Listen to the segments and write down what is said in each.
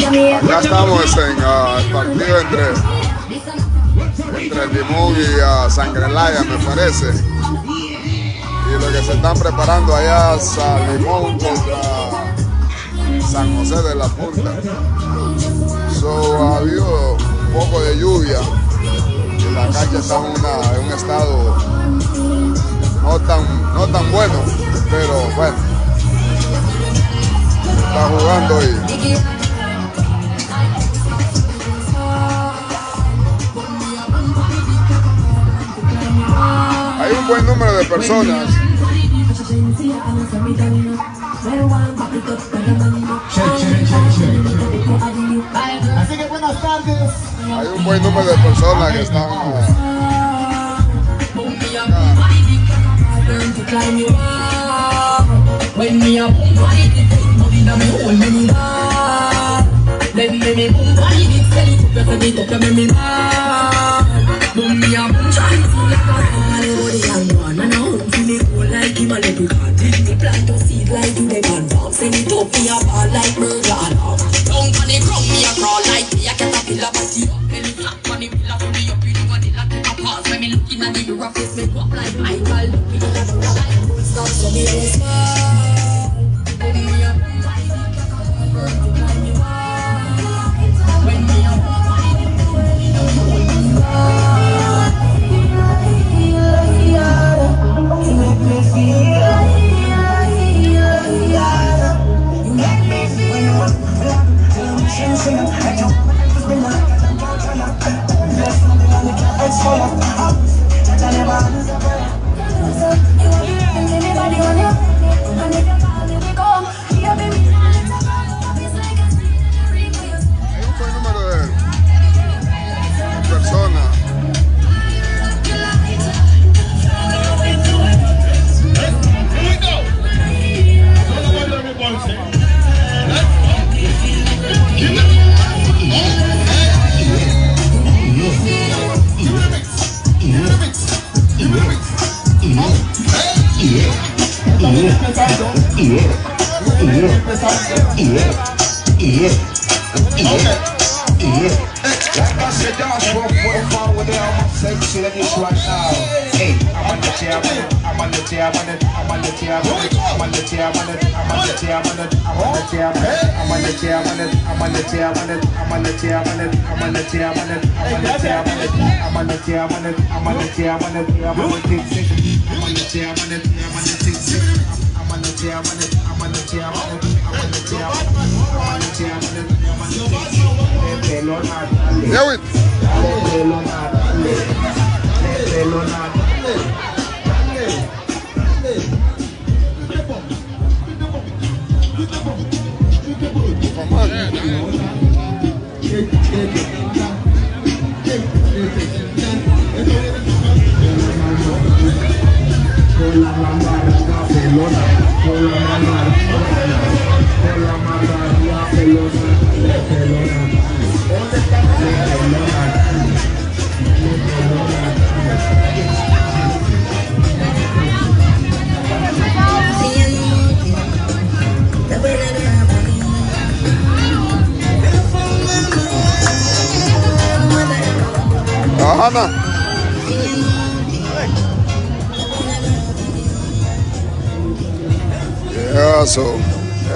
Acá estamos en el partido entre Limón y Sangrelaya, me parece. Y lo que se están preparando allá es Limón contra San José de la Punta. Ha habido un poco de lluvia y la cancha está en un estado no tan bueno, pero bueno, está jugando y hay un buen número de personas. Así que buenas tardes. Hay un buen número de personas que están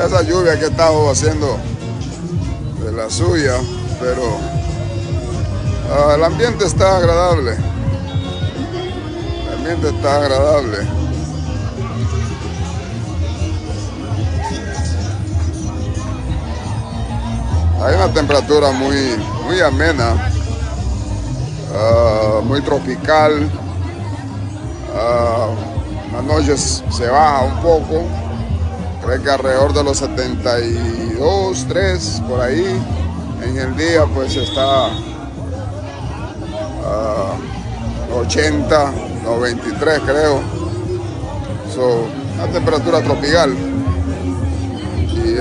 esa lluvia que estamos haciendo de la suya, pero el ambiente está agradable. El ambiente está agradable. Hay una temperatura muy amena, muy tropical. Las noches se baja un poco. Creo que alrededor de los 72, 3, por ahí. En el día pues está 80, 93 creo. Una temperatura tropical. Y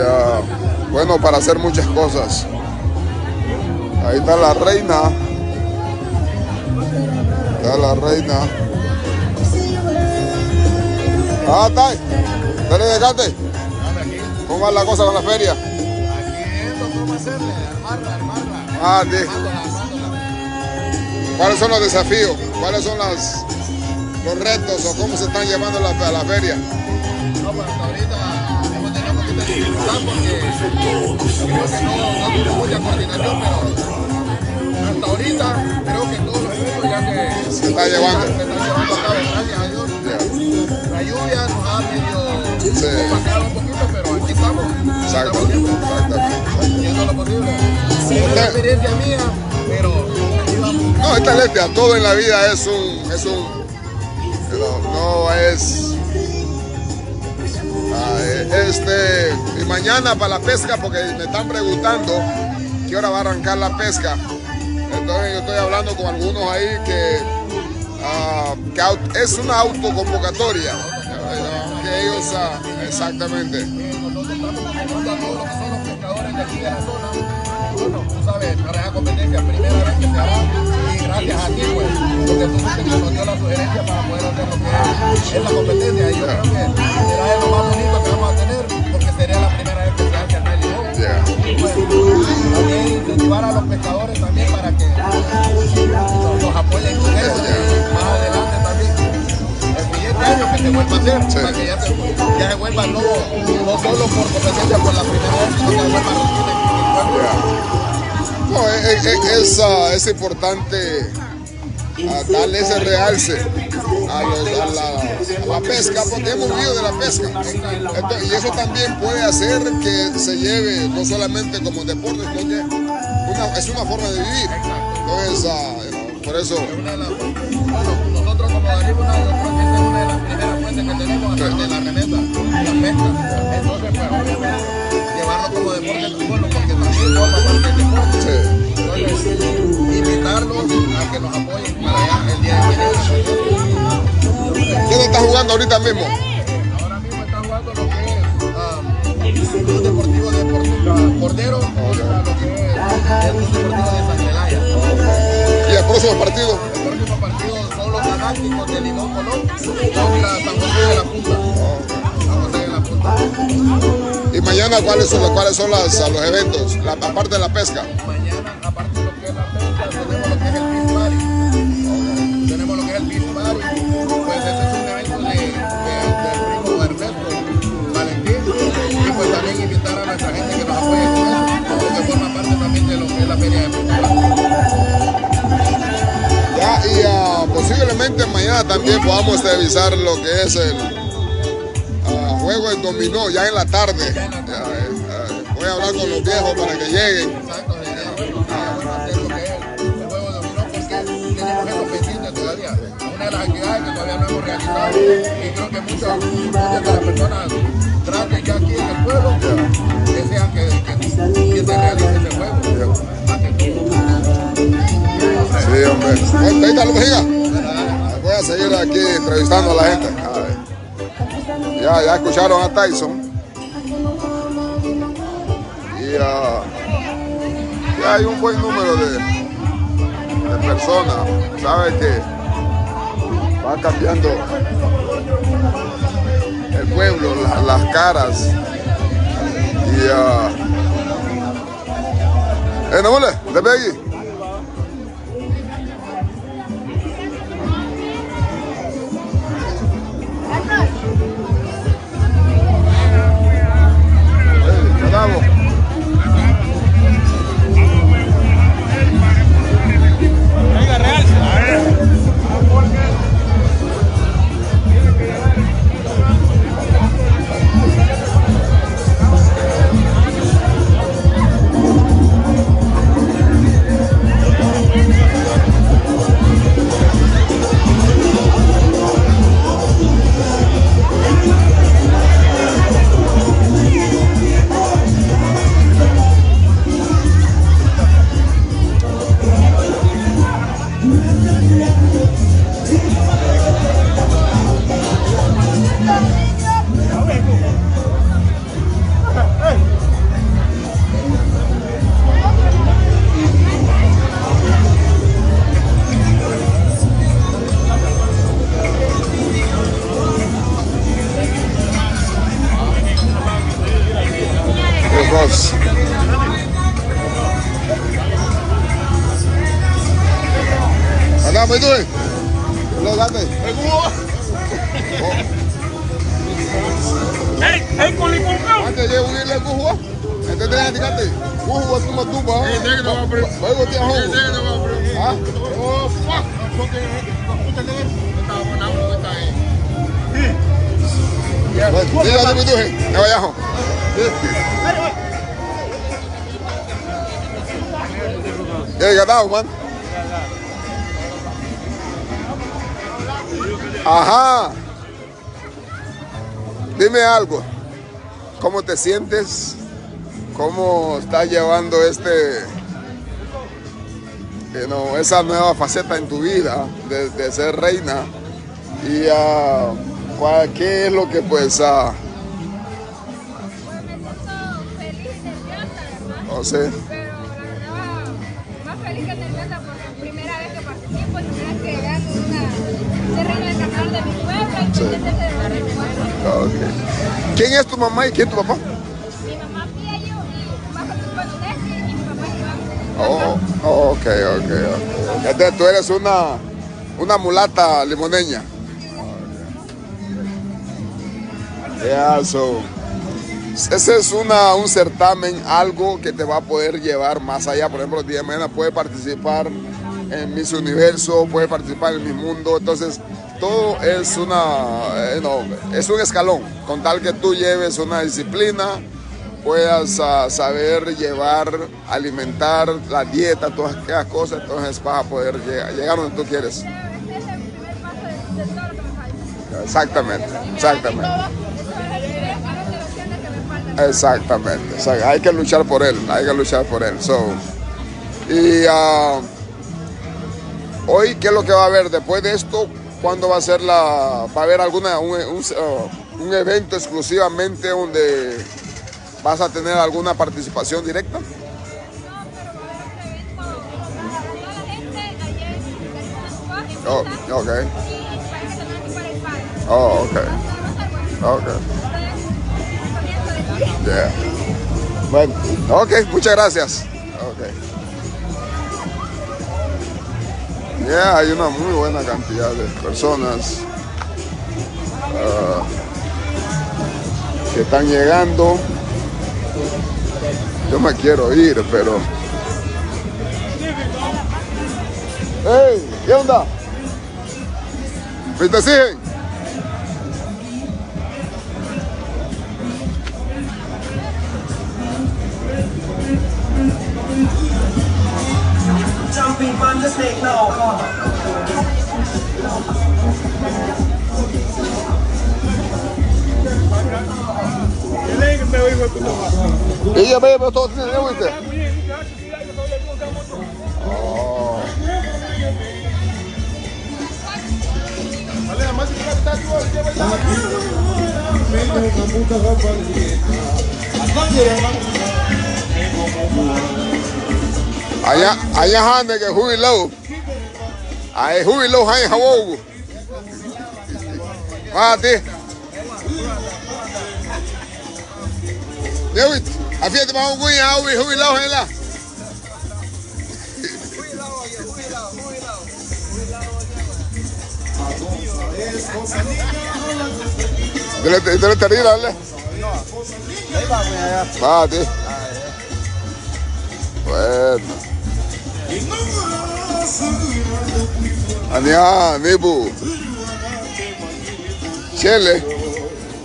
bueno, para hacer muchas cosas. Ahí está la reina. Está la reina. Está ahí. ¿Dale de Cate? ¿Cómo va la cosa con la feria? Aquí viendo cómo hacerle. Ah, sí. ¿Cuáles son los desafíos? ¿Cuáles son los retos o cómo se están llevando a la feria? No, pues hasta ahorita hemos tenido un poquito de dificultad porque creo que no tuvo mucha coordinación, pero hasta ahorita creo que todos los puntos ya que se está llevando. Se están llevando a cabo, gracias a Dios. Yeah. La lluvia nos ha medio opacado un poquito, pero aquí estamos. Exacto. Haciendo lo posible. Es una experiencia mía, pero aquí vamos. No, esta letra, todo en la vida es un no es y mañana para la pesca, porque me están preguntando qué hora va a arrancar la pesca. Entonces yo estoy hablando con algunos ahí que es una autoconvocatoria que ellos exactamente. Nosotros estamos convocando a todos los que son los pescadores de aquí de la zona. Bueno, tú sabes, para esa competencia, primera vez que se hará, y gracias a ti, pues, porque tú nos dio la sugerencia para poder hacer lo que es la competencia. Y yo creo que será lo más bonito que vamos a tener, porque sería la primera vez que se hace acá en Limón. Y pues, también incentivar a los pescadores también para que nos apoyen con eso, más adelante también. El siguiente año que se vuelva a hacer, para que ya se vuelva no solo por competencia por la primera vez, sino que se vuelva rutina. No, es importante darle ese realce a la pesca, porque hemos vivido de la pesca. Entonces, y eso también puede hacer que se lleve no solamente como deporte, sino que es una forma de vivir. Entonces, por eso. Nosotros como Danilo, yo creo que esta es una de las primeras fuentes que tenemos de la remesa, la pesca. Entonces, pues, obviamente, llevarlo como deporte, bueno, porque también forma parte del deporte. Entonces, invitarlos a que nos apoyen para allá el día de mañana. ¿Quién está jugando ahorita mismo? Ahora mismo está jugando lo que es el Club Deportivo de Cordero contra lo que es el Club Deportivo de Sangrelaya. ¿Y el próximo partido? El próximo partido son los Galácticos de Limón Colón contra San José de la Punta. San José de la Punta. ¿Y mañana cuáles son los eventos? Aparte de la pesca. Mañana, aparte de lo que es la pesca, tenemos lo que es el Beach Party. Tenemos lo que es el Beach Party. Pues este es un evento del primo Ernesto Valentín. Y pues también invitar a nuestra gente que nos apoye con eso, porque forma parte también de lo que es la feria de Portugal. Ya, y posiblemente mañana también podamos televisar lo que es el juego de dominó ya en la tarde. Voy a hablar con los viejos para que lleguen. Exacto, hacer lo que es el juego de dominó, porque tenemos eso pendiente todavía. Una de las actividades que todavía no hemos realizado, y creo que muchas de las personas grandes ya aquí en el pueblo desean que se realice ese juego. Sí, hombre. Ahí está la vejiga. Voy a seguir aquí entrevistando a la gente. Ya escucharon a Tyson. Y ya hay un buen número de personas. Sabe que va cambiando el pueblo, las caras. Y no mole, de Begui. Bravo. Venga, Real. ¿Cómo es tú? Lo date. ¡Ey, con limón! Antes de huirle el cujo, este tiene que ticarte. Cujo, tú me tumbas. Luego te ajo. ¿Ah? Oh, fuck. Dígame, tú, me vaya ajo. ¿Qué gatado, man? Ajá. Dime algo. ¿Cómo te sientes? ¿Cómo estás llevando esa nueva faceta en tu vida de ser reina? Y ¿qué es lo que pues Pues me siento feliz y nerviosa, ¿verdad? no sé? Pero la verdad, más feliz que nerviosa porque es primera vez que participo, primera vez que gano ser reina del carnaval de mi pueblo y pendiente de llevar mi pueblo. Okay. ¿Quién es tu mamá y quién es tu papá? Mi mamá Piello y más bueno Nessie y mi papá Iván. Ok. Entonces tú eres una mulata limoneña. Yeah, so, ese es un certamen, algo que te va a poder llevar más allá. Por ejemplo, el día de mañana puedes participar en Miss Universo, puedes participar en Miss Mundo. Entonces, todo es es un escalón. Con tal que tú lleves una disciplina, puedas saber llevar, alimentar, la dieta, todas aquellas cosas, entonces vas a poder llegar donde tú quieres. Este es el primer paso de todo lo que me falta. Exactamente. Exactamente. Hay que luchar por él. So, y hoy, ¿qué es lo que va a haber después de esto? ¿Cuándo va a ser va a haber un evento exclusivamente donde vas a tener alguna participación directa? No, pero va a haber un evento para toda la gente ayer en Oh, ok. y parece que también aquí para el parque. Oh, ok. Va a estar bueno. Ok. Comienzo de aquí. Yeah. Bueno, ok, muchas gracias. Okay. Yeah, hay una muy buena cantidad de personas que están llegando. Yo me quiero ir, pero... ¡Hey! ¿Qué onda? ¿Viste, siguen? Jumping from the snake, no. Ella ve, pero todo tiene, ¿viste? Oh. Allá hande que jubiló. Ahí jubiló, ahí jabón. Mate. ¿Ya viste? A fiesta más un güey, jubilado, ahí la. ¿Te le tira, dale? Mate. Bueno. Ania, Nibu. Chele.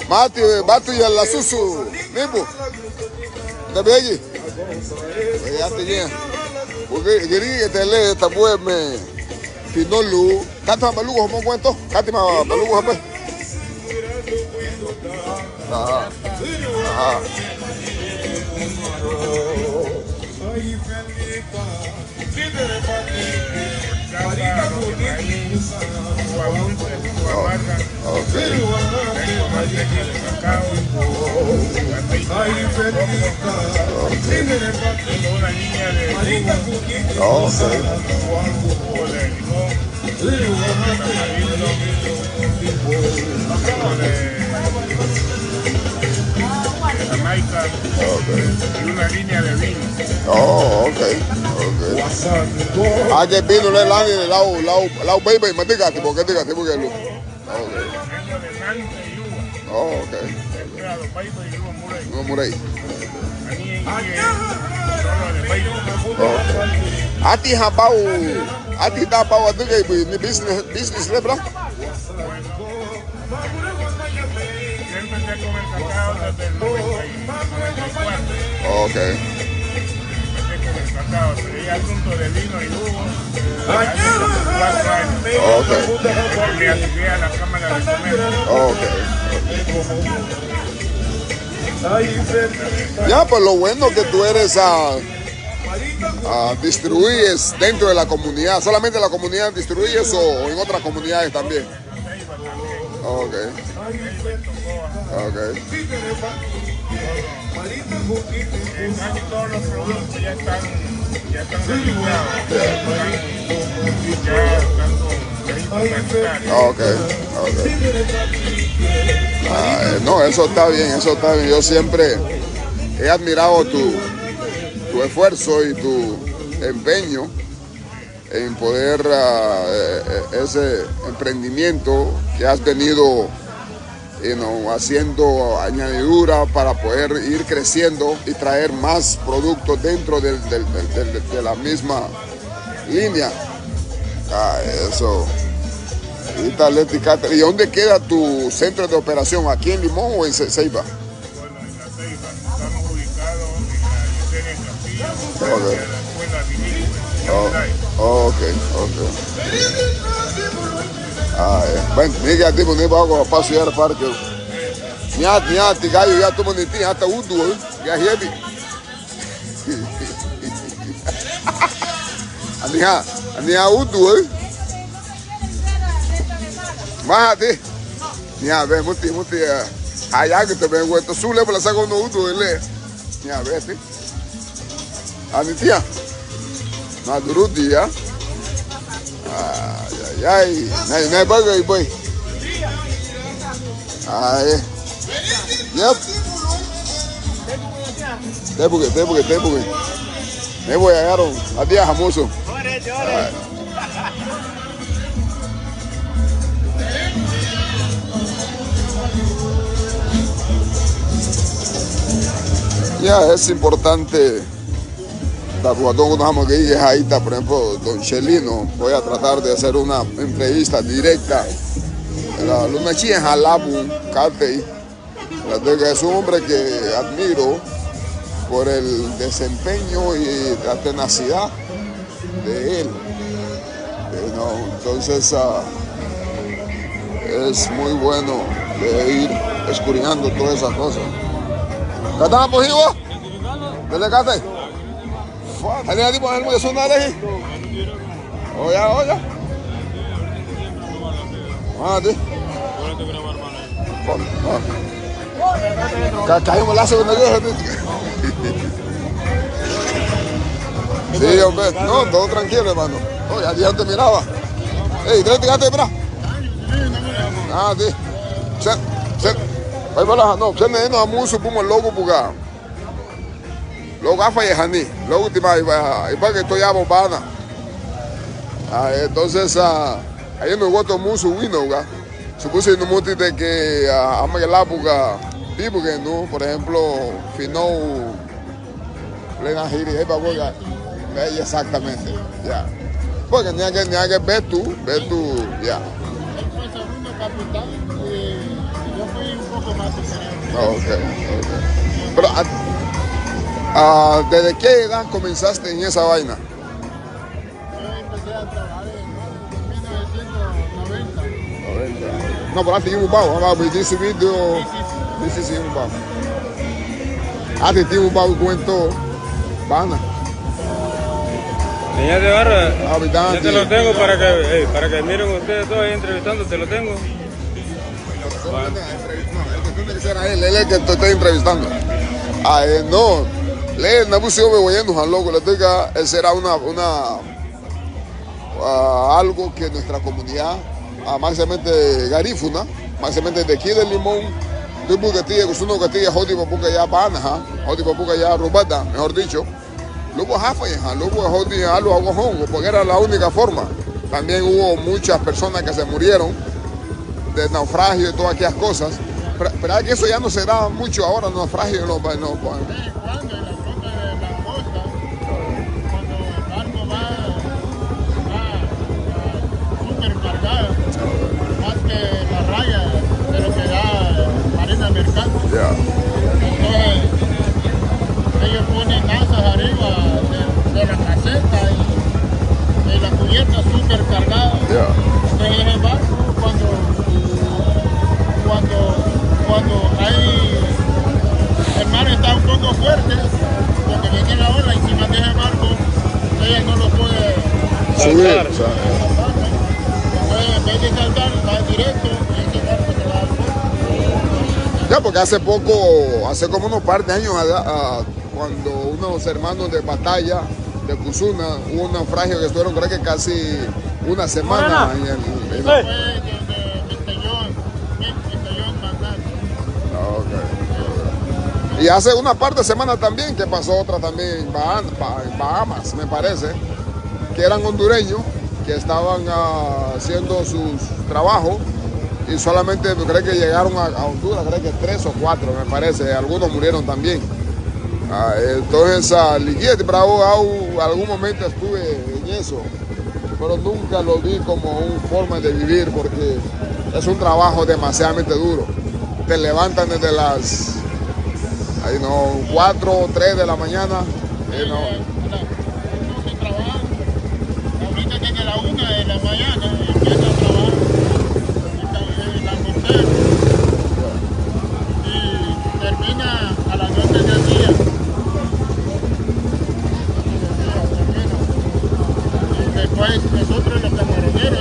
Mati, batu ya la susu. Nibu. ¿Te ve allí? Ya tenía. Porque quería que te lea esta me Pinolu. Canta maluco, ¿cómo cuento? Canta maluco, pues. Ajá. Ajá. Y una línea de vino. Oh, Ok. Ah, que vino le lani de lau baby, me digate, porque digate, porque lo. Ok. No murei. Ati habau, ati da bau aduga ni business lebra. Ok. Hay asunto de vino y jugo. Ok. Me asistí a la Cámara de Comercio. Ok. Ya, pues lo bueno que tú eres distribuyes dentro de la comunidad. ¿Solamente la comunidad distribuyes o en otras comunidades también? Ok. Ok. Casi todos los productos ya están registrados. Ya están con registro sanitario. Ok. No, eso está bien, eso está bien. Yo siempre he admirado tu esfuerzo y tu empeño en poder ese emprendimiento que has venido haciendo añadidura para poder ir creciendo y traer más productos dentro de la misma línea. Eso. ¿Y dónde queda tu centro de operación? ¿Aquí en Limón o en Ceiba? Bueno, en la Ceiba. Estamos ubicados en la Yesenia Castillo, Okay. de la escuela bilingüe. Ok. Bueno, niga tipo ni bago passo era parque. Niati gaio ya tumo ni tinha hata udu, ya hebi. Ania udu. Mahati. Nia ve muti ayag te vengo to sule por la saco no udu ele. Nia ve ti. Anitia. Na durudia. Ay, na bago boy. Ay. Yep. Tebuke. Me voy a agarrar a día jamoso. Ya es importante. Por ejemplo, don Chelino, voy a tratar de hacer una entrevista directa. Lo metí en Jalabu, Catey. Es un hombre que admiro por el desempeño y la tenacidad de él. Entonces es muy bueno de ir escudriñando todas esas cosas. ¿Qué estás posible? ¿Dónde Catey? ¿Alguien tipo de algo sonar ahí? Oye. Caímos el lazo con el viejo. Sí, hombre. No, todo tranquilo, hermano. Oye, allí antes miraba. Ey, ¿te llegaste, mira? Sí. Ahí va la, no, se me dio a mucho como el logo buga. Logo afa y hani. Logo última y para que estoy a bobana. Entonces, ahí me gusta mucho vino, ¿verdad? Supuse no mucho de que a la buga vivo que no, por ejemplo, fino plena gira y para buga. Exactamente, ya. Porque ni hay que ver tú, ya. Yo fui un poco más diferente. Ok. Pero, ¿desde qué edad comenzaste en esa vaina? Yo empecé a trabajar en 1990. No, pero antes tinha pau, vamos a esse vídeo. Sí, un pau. Antes tinha pau cuento, pana. Señor de Barra, Habitante. yo te lo tengo para que miren ustedes todos ahí entrevistando, te lo tengo. No, tiene que ser a él es el que te estoy entrevistando. No, le no puse yo oyendo a loco, le diga, será algo que nuestra comunidad, máximamente garífuna, máximamente de aquí del Limón, tú porque tía, que uno que tía, jodi papuca ya pana, jodi papuca ya robada, mejor dicho. Luego Jafa, luego Jodi, Alu, Aguajongo, porque era la única forma. También hubo muchas personas que se murieron de naufragio y todas aquellas cosas. Pero que eso ya no se da mucho ahora, naufragio en los cuando en la ruta de la costa, cuando el barco va súper cargado, más que la raya de lo que da Marina Mercante. Entonces, ellos ponen asas arriba de la caseta y la cubierta súper cargada. Entonces el barco cuando el mar está un poco fuerte, cuando viene la ola encima de ese barco, ella no lo puede subir. Entonces en vez de saltar, va directo y ese barco se va al fondo. Ya, porque hace como unos par de años, cuando unos hermanos de batalla de Cusuna, hubo un naufragio que estuvieron creo que casi una semana en el y hace una par de semanas también que pasó otra también en Bahamas, me parece, que eran hondureños que estaban haciendo sus trabajos y solamente creo que llegaron a Honduras, creo que 3 o 4 me parece, algunos murieron también. Entonces algún momento estuve en eso, pero nunca lo vi como una forma de vivir porque es un trabajo demasiadamente duro. Te levantan desde las 4 o 3 de la mañana. Se trabaja ahorita desde la 1 de la mañana empieza a trabajar en la costera y termina a las 12 del día. Y después nosotros los camaroneros,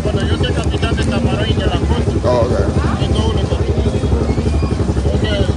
cuando yo soy capitán de camarón y de la costa, y todos los capitanes. Entonces,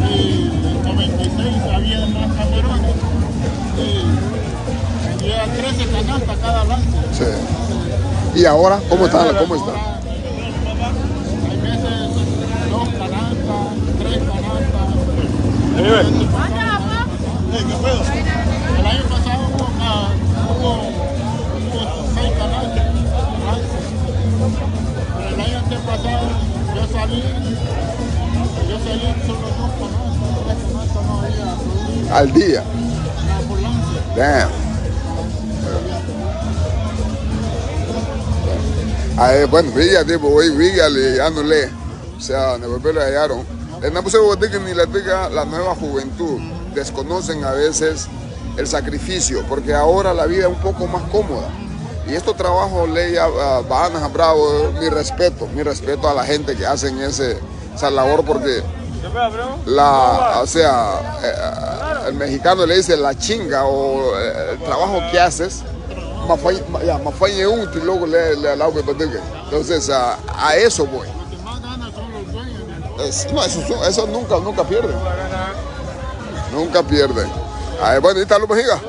y en 96 había más camarones y había 13 canastas cada lance. Sí. ¿Y ahora cómo está? ¿Cómo está? Hay veces 2 canastas, 3 canastas. El año pasado hubo 6 canastas. Pero el año antepasado yo salí solo 2 canastas, 3 canastas no había. Al día. En la ambulancia. Damn. Bueno, Villa, tipo, hoy Villa le dándole, o sea, ne volver a hallaron. No puse que ni la diga la nueva juventud, desconocen a veces el sacrificio, porque ahora la vida es un poco más cómoda. Y estos trabajos, ley, Bahamas, Bravo, mi respeto a la gente que hacen esa labor, porque el mexicano le dice la chinga o el trabajo que haces, más fue útil, luego le alabo que entonces a eso voy. Eso nunca pierden. Nunca pierden. Bueno, ¿y está Lupe Giga?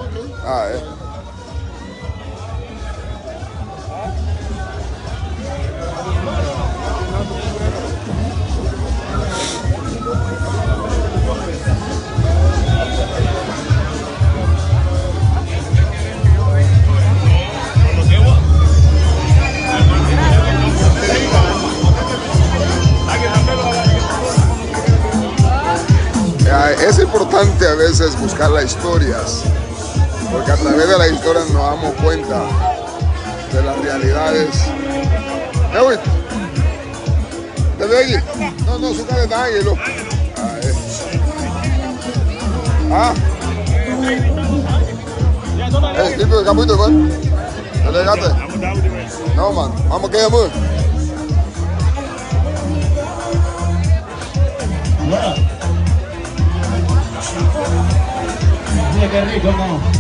veces buscar las historias, porque a través de las historias nos damos cuenta de las realidades. ¿Te ve allí? No, su cara está ahí, loco. Tipo de capítulo, man. ¿Te llegaste? No, man. Vamos que llamar. Mira qué rico, ¿no?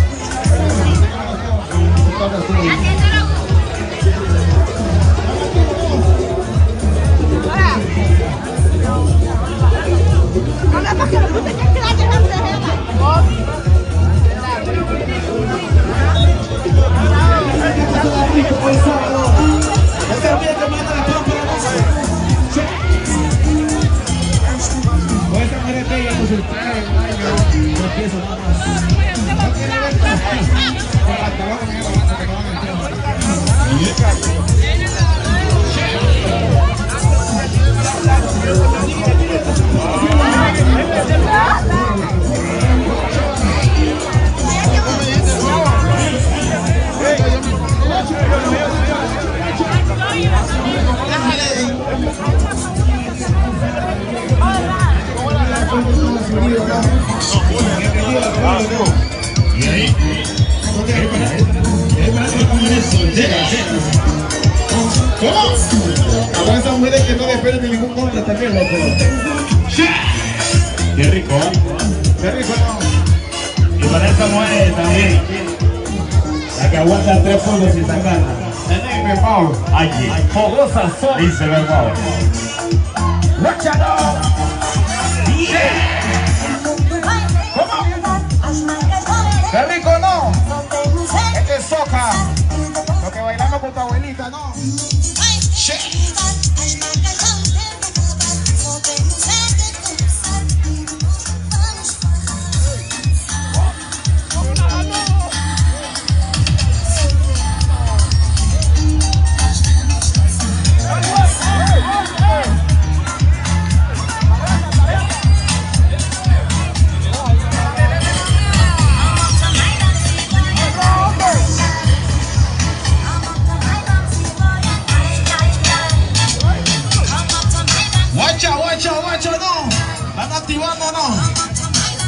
A esas mujeres que no dependen de ningún hombre también, loco. Qué rico, Qué rico, ¿no? y para esas mujeres también, la que aguanta 3 fuegos sin sacarla. Teneme, Pau. Allí, fogosa son, dice Verbao. ¡Guachado! Qué rico, ¿no? Este es soca. Lo que bailamos con tu abuelita, ¿no? Guacha, no. Van activando, no.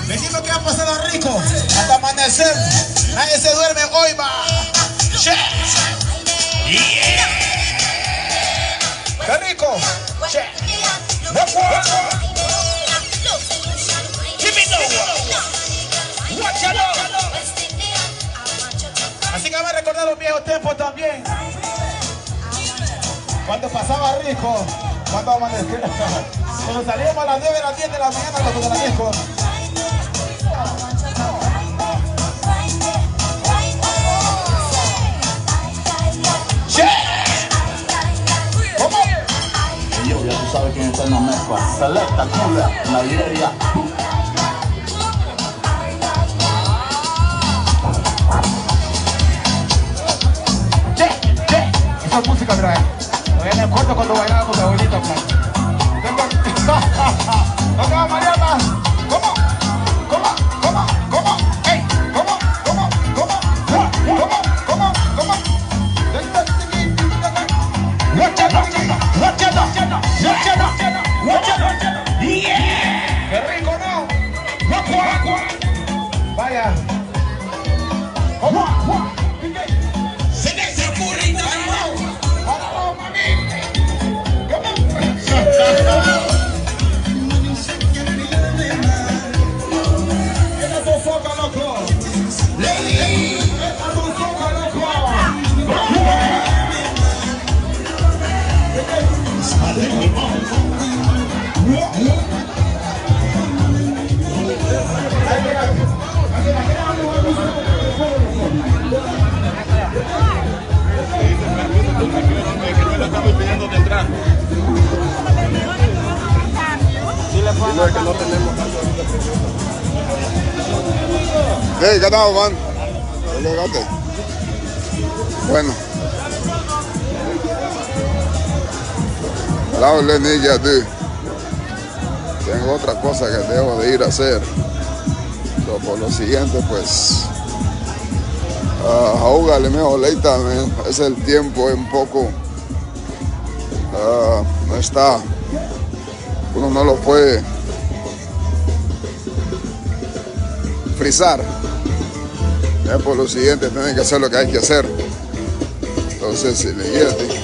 Venimos que ha pasado rico. Hasta amanecer. Nadie se duerme hoy, va. Qué rico. Así que vamos a recordar los viejos tiempos también. Cuando pasaba rico. Cuando amanecía. Cuando salíamos a las 9 a las 10 de la mañana los de la disco. ¿Cómo? Yo, ya tú sabes quién está en la mezcla. Selecta, Cooler, la librería. Esa es música, mira. Todavía me acuerdo cuando bailaba con mi abuelita, plan. No te va a marear más. ¿Cómo? ¡Ey! ¿Cómo? ¡Qué rico, no! Vaya. ¿Cómo? Hey, ¿qué tal, man? ¿Qué llegaste? Bueno. La Lenilla, tío. Tengo otra cosa que debo de ir a hacer. Por lo siguiente, pues, ahógale mejor, leita, es el tiempo un poco, no está, uno no lo puede frizar. Por lo siguiente, tienen que hacer lo que hay que hacer. Entonces, si le